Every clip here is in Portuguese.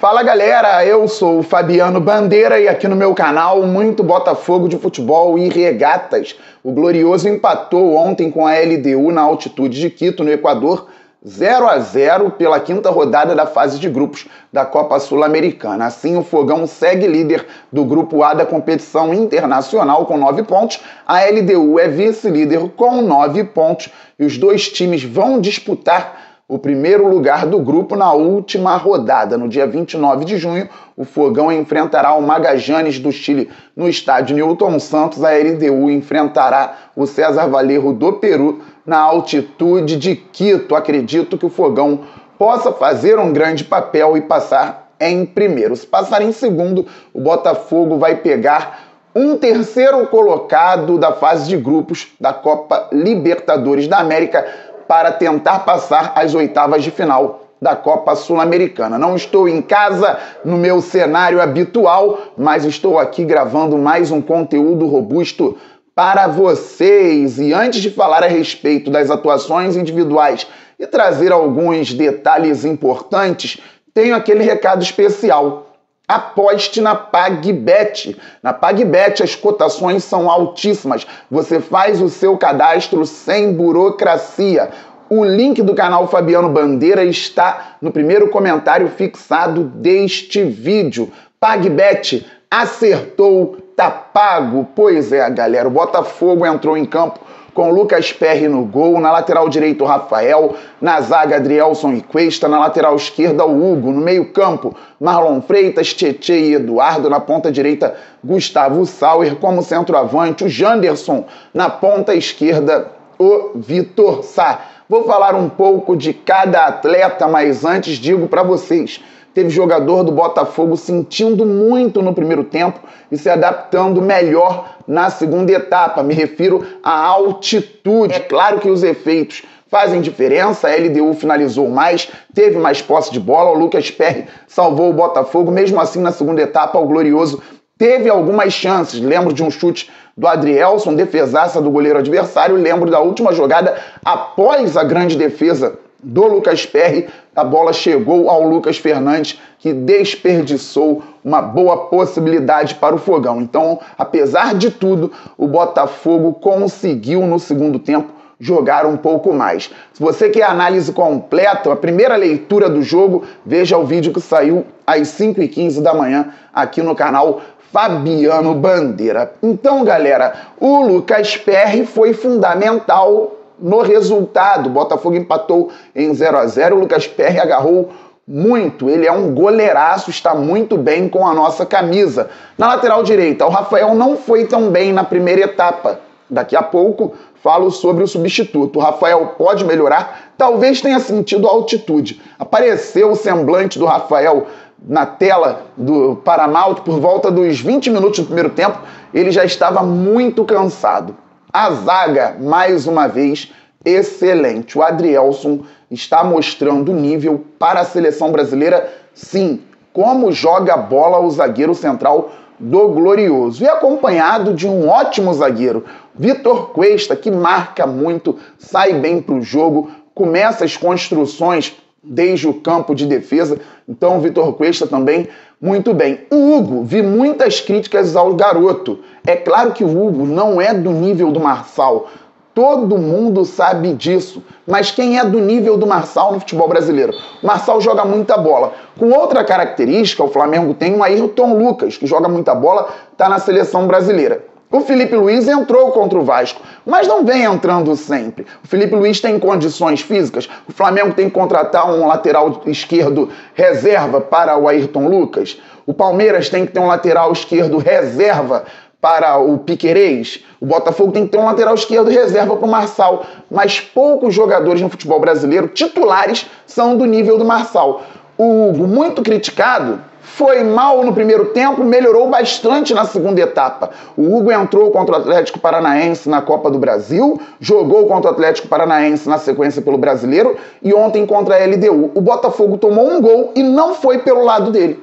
Fala galera, eu sou o Fabiano Bandeira e aqui no meu canal muito Botafogo de futebol e regatas. O Glorioso empatou ontem com a LDU na altitude de Quito, no Equador, 0-0 pela quinta rodada da fase de grupos da Copa Sul-Americana. Assim, o Fogão segue líder do grupo A da competição internacional com 9 pontos. A LDU é vice-líder com 9 pontos e os dois times vão disputar o primeiro lugar do grupo na última rodada. No dia 29 de junho, o Fogão enfrentará o Magallanes do Chile no estádio Newton Santos. A LDU enfrentará o César Vallejo do Peru na altitude de Quito. Acredito que o Fogão possa fazer um grande papel e passar em primeiro. Se passar em segundo, o Botafogo vai pegar um terceiro colocado da fase de grupos da Copa Libertadores da América para tentar passar às oitavas de final da Copa Sul-Americana. Não estou em casa, no meu cenário habitual, mas estou aqui gravando mais um conteúdo robusto para vocês. E antes de falar a respeito das atuações individuais e trazer alguns detalhes importantes, tenho aquele recado especial. Aposte na PagBet. Na PagBet as cotações são altíssimas. Você faz o seu cadastro sem burocracia. O link do canal Fabiano Bandeira está no primeiro comentário fixado deste vídeo. PagBet acertou, tá pago. Pois é, galera, o Botafogo entrou em campo com Lucas Perry no gol, na lateral direito o Rafael, na zaga Adrielson e Cuesta, na lateral esquerda o Hugo, no meio campo Marlon Freitas, Tietê e Eduardo, na ponta direita Gustavo Sauer, como centroavante o Janderson, na ponta esquerda o Vitor Sá. Vou falar um pouco de cada atleta, mas antes digo para vocês, teve jogador do Botafogo sentindo muito no primeiro tempo e se adaptando melhor na segunda etapa. Me refiro à altitude. É claro que os efeitos fazem diferença. A LDU finalizou mais, teve mais posse de bola. O Lucas Perry salvou o Botafogo. Mesmo assim, na segunda etapa, o Glorioso teve algumas chances. Lembro de um chute do Adrielson, defesaça do goleiro adversário. Lembro da última jogada após a grande defesa do Lucas Perry, a bola chegou ao Lucas Fernandes, que desperdiçou uma boa possibilidade para o Fogão. Então, apesar de tudo, o Botafogo conseguiu no segundo tempo jogar um pouco mais. Se você quer a análise completa, a primeira leitura do jogo, veja o vídeo que saiu às 5h15 da manhã aqui no canal Fabiano Bandeira. Então, galera, o Lucas Perry foi fundamental no resultado. O Botafogo empatou em 0-0. O Lucas Perry agarrou muito. Ele é um goleiraço, está muito bem com a nossa camisa. Na lateral direita, o Rafael não foi tão bem na primeira etapa. Daqui a pouco falo sobre o substituto. O Rafael pode melhorar, talvez tenha sentido a altitude. Apareceu o semblante do Rafael na tela do Paramount por volta dos 20 minutos do primeiro tempo. Ele já estava muito cansado. A zaga, mais uma vez, excelente. O Adrielson está mostrando nível para a seleção brasileira, sim. Como joga a bola o zagueiro central do Glorioso. E acompanhado de um ótimo zagueiro, Vitor Cuesta, que marca muito, sai bem para o jogo, começa as construções desde o campo de defesa. Então o Vitor Cuesta também muito bem. O Hugo, vi muitas críticas ao garoto. É claro que o Hugo não é do nível do Marçal. Todo mundo sabe disso. Mas quem é do nível do Marçal no futebol brasileiro? O Marçal joga muita bola. Com outra característica, o Flamengo tem um Ayrton Lucas, que joga muita bola, está na seleção brasileira. O Felipe Luiz entrou contra o Vasco, mas não vem entrando sempre. O Felipe Luiz tem condições físicas. O Flamengo tem que contratar um lateral esquerdo reserva para o Ayrton Lucas. O Palmeiras tem que ter um lateral esquerdo reserva para o Piquerez. O Botafogo tem que ter um lateral esquerdo reserva para o Marçal. Mas poucos jogadores no futebol brasileiro, titulares, são do nível do Marçal. O Hugo, muito criticado, foi mal no primeiro tempo, melhorou bastante na segunda etapa. O Hugo entrou contra o Atlético Paranaense na Copa do Brasil, jogou contra o Atlético Paranaense na sequência pelo Brasileiro e ontem contra a LDU. O Botafogo tomou um gol e não foi pelo lado dele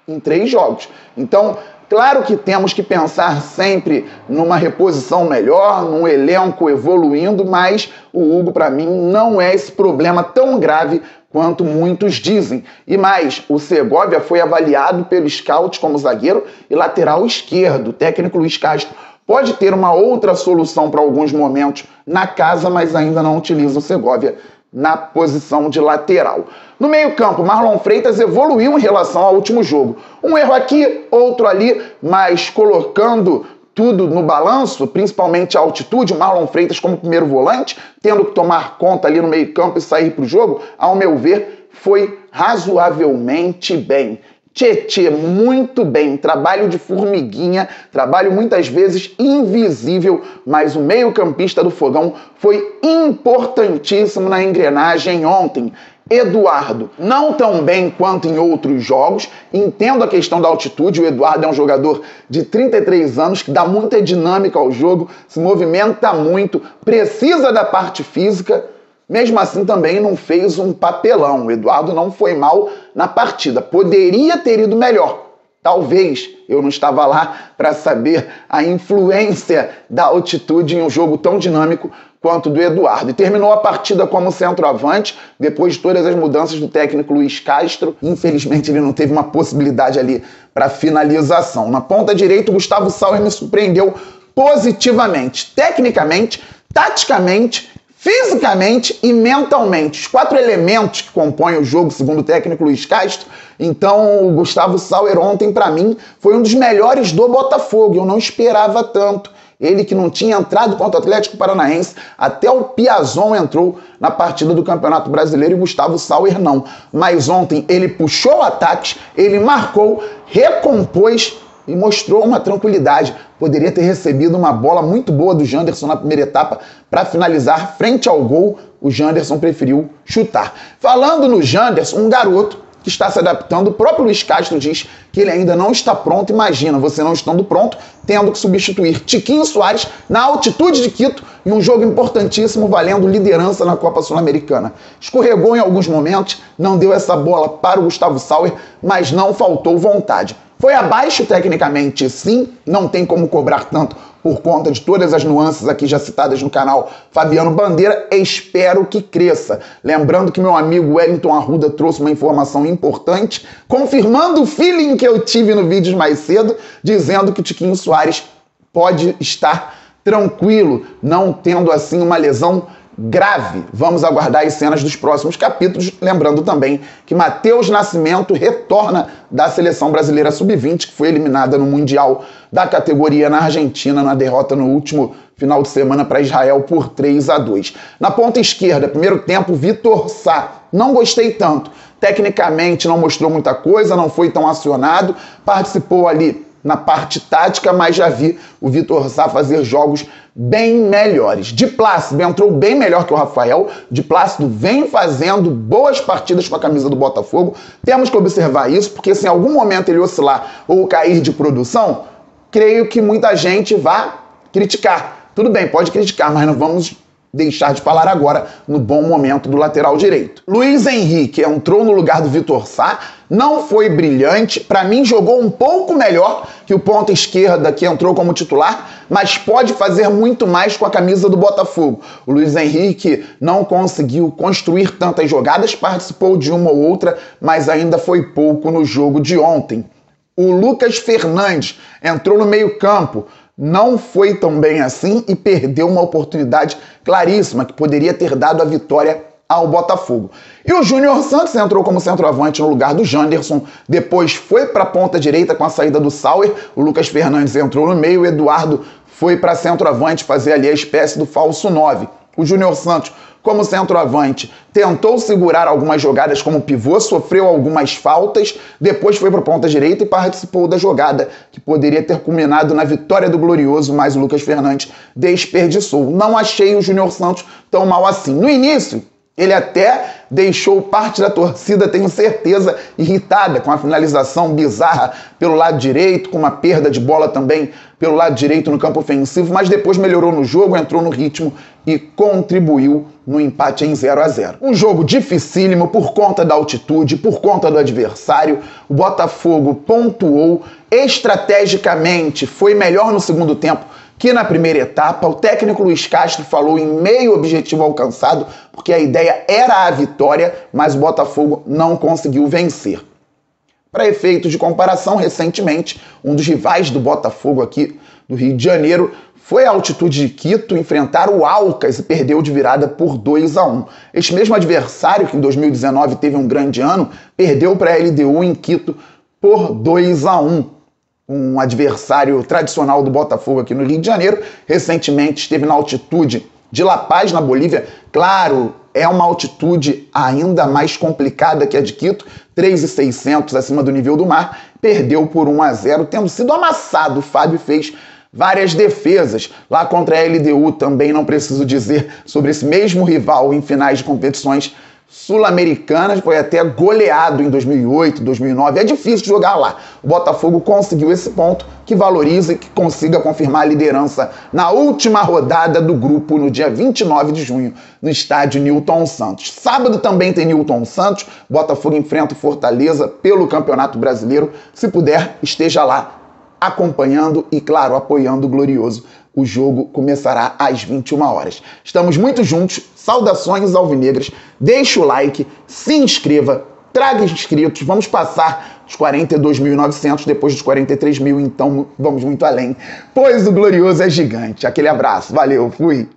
em 3 jogos. Então, claro que temos que pensar sempre numa reposição melhor, num elenco evoluindo, mas o Hugo, para mim, não é esse problema tão grave quanto muitos dizem. E mais, o Segovia foi avaliado pelo scout como zagueiro e lateral esquerdo. O técnico Luiz Castro pode ter uma outra solução para alguns momentos na casa, mas ainda não utiliza o Segovia na posição de lateral. No meio-campo, Marlon Freitas evoluiu em relação ao último jogo. Um erro aqui, outro ali, mas colocando tudo no balanço, principalmente a altitude, o Marlon Freitas como primeiro volante, tendo que tomar conta ali no meio-campo e sair para o jogo, ao meu ver, foi razoavelmente bem. Tietê, muito bem, trabalho de formiguinha, trabalho muitas vezes invisível, mas o meio-campista do Fogão foi importantíssimo na engrenagem ontem. Eduardo, não tão bem quanto em outros jogos, entendo a questão da altitude, o Eduardo é um jogador de 33 anos que dá muita dinâmica ao jogo, se movimenta muito, precisa da parte física, mesmo assim também não fez um papelão. O Eduardo não foi mal na partida, poderia ter ido melhor. Talvez eu não estava lá para saber a influência da altitude em um jogo tão dinâmico quanto do Eduardo. E terminou a partida como centroavante, depois de todas as mudanças do técnico Luiz Castro. Infelizmente ele não teve uma possibilidade ali para finalização. Na ponta direita, o Gustavo Sauer me surpreendeu positivamente, tecnicamente, taticamente, fisicamente e mentalmente. Os 4 elementos que compõem o jogo, segundo o técnico Luiz Castro. Então, o Gustavo Sauer ontem, para mim, foi um dos melhores do Botafogo. Eu não esperava tanto. Ele que não tinha entrado contra o Atlético Paranaense, até o Piazon entrou na partida do Campeonato Brasileiro e o Gustavo Sauer não. Mas ontem ele puxou ataques, ele marcou, recompôs e mostrou uma tranquilidade. Poderia ter recebido uma bola muito boa do Janderson na primeira etapa para finalizar frente ao gol. O Janderson preferiu chutar. Falando no Janderson, um garoto que está se adaptando, o próprio Luiz Castro diz que ele ainda não está pronto. Imagina, você não estando pronto, tendo que substituir Tiquinho Soares na altitude de Quito em um jogo importantíssimo, valendo liderança na Copa Sul-Americana. Escorregou em alguns momentos, não deu essa bola para o Gustavo Sauer, mas não faltou vontade. Foi abaixo tecnicamente, sim, não tem como cobrar tanto por conta de todas as nuances aqui já citadas no canal Fabiano Bandeira. Espero que cresça. Lembrando que meu amigo Wellington Arruda trouxe uma informação importante, confirmando o feeling que eu tive no vídeo mais cedo, dizendo que o Tiquinho Soares pode estar tranquilo, não tendo assim uma lesão grave. Vamos aguardar as cenas dos próximos capítulos, lembrando também que Matheus Nascimento retorna da Seleção Brasileira Sub-20, que foi eliminada no Mundial da categoria na Argentina, na derrota no último final de semana para Israel por 3-2. Na ponta esquerda, primeiro tempo, Vitor Sá. Não gostei tanto. Tecnicamente não mostrou muita coisa, não foi tão acionado, participou ali na parte tática, mas já vi o Vitor Sá fazer jogos bem melhores. De Plácido entrou bem melhor que o Rafael. De Plácido vem fazendo boas partidas com a camisa do Botafogo. Temos que observar isso, porque se em algum momento ele oscilar ou cair de produção, creio que muita gente vai criticar. Tudo bem, pode criticar, mas não vamos deixar de falar agora no bom momento do lateral direito. Luiz Henrique entrou no lugar do Vitor Sá, não foi brilhante, para mim jogou um pouco melhor que o ponta esquerda que entrou como titular, mas pode fazer muito mais com a camisa do Botafogo. O Luiz Henrique não conseguiu construir tantas jogadas, participou de uma ou outra, mas ainda foi pouco no jogo de ontem. O Lucas Fernandes entrou no meio-campo, não foi tão bem assim e perdeu uma oportunidade claríssima que poderia ter dado a vitória ao Botafogo. E o Júnior Santos entrou como centroavante no lugar do Janderson, depois foi para a ponta direita com a saída do Sauer, o Lucas Fernandes entrou no meio, o Eduardo foi para centroavante fazer ali a espécie do falso 9. O Júnior Santos, como centroavante, tentou segurar algumas jogadas como pivô, sofreu algumas faltas, depois foi para a ponta direita e participou da jogada que poderia ter culminado na vitória do Glorioso, mas o Lucas Fernandes desperdiçou. Não achei o Júnior Santos tão mal assim. No início, ele até deixou parte da torcida, tenho certeza, irritada com a finalização bizarra pelo lado direito, com uma perda de bola também pelo lado direito no campo ofensivo, mas depois melhorou no jogo, entrou no ritmo e contribuiu no empate em 0-0. Um jogo dificílimo por conta da altitude, por conta do adversário. O Botafogo pontuou estrategicamente, foi melhor no segundo tempo que na primeira etapa o técnico Luiz Castro falou em meio objetivo alcançado, porque a ideia era a vitória, mas o Botafogo não conseguiu vencer. Para efeitos de comparação, recentemente, um dos rivais do Botafogo aqui do Rio de Janeiro foi à altitude de Quito enfrentar o Alcas e perdeu de virada por 2-1. Este mesmo adversário, que em 2019 teve um grande ano, perdeu para a LDU em Quito por 2-1. Um adversário tradicional do Botafogo aqui no Rio de Janeiro, recentemente esteve na altitude de La Paz, na Bolívia. Claro, é uma altitude ainda mais complicada que a de Quito, 3.600 acima do nível do mar, perdeu por 1-0, tendo sido amassado. O Fábio fez várias defesas. Lá contra a LDU também não preciso dizer sobre esse mesmo rival em finais de competições sul-americanas, foi até goleado em 2008, 2009, é difícil jogar lá. O Botafogo conseguiu esse ponto, que valoriza e que consiga confirmar a liderança na última rodada do grupo, no dia 29 de junho, no estádio Newton Santos. Sábado também tem Newton Santos, o Botafogo enfrenta o Fortaleza pelo Campeonato Brasileiro. Se puder, esteja lá acompanhando e, claro, apoiando o Glorioso. O jogo começará às 21 horas. Estamos muito juntos, saudações alvinegras, deixa o like, se inscreva, traga inscritos, vamos passar os 42.900, depois dos 43 mil, então vamos muito além, pois o Glorioso é gigante. Aquele abraço, valeu, fui!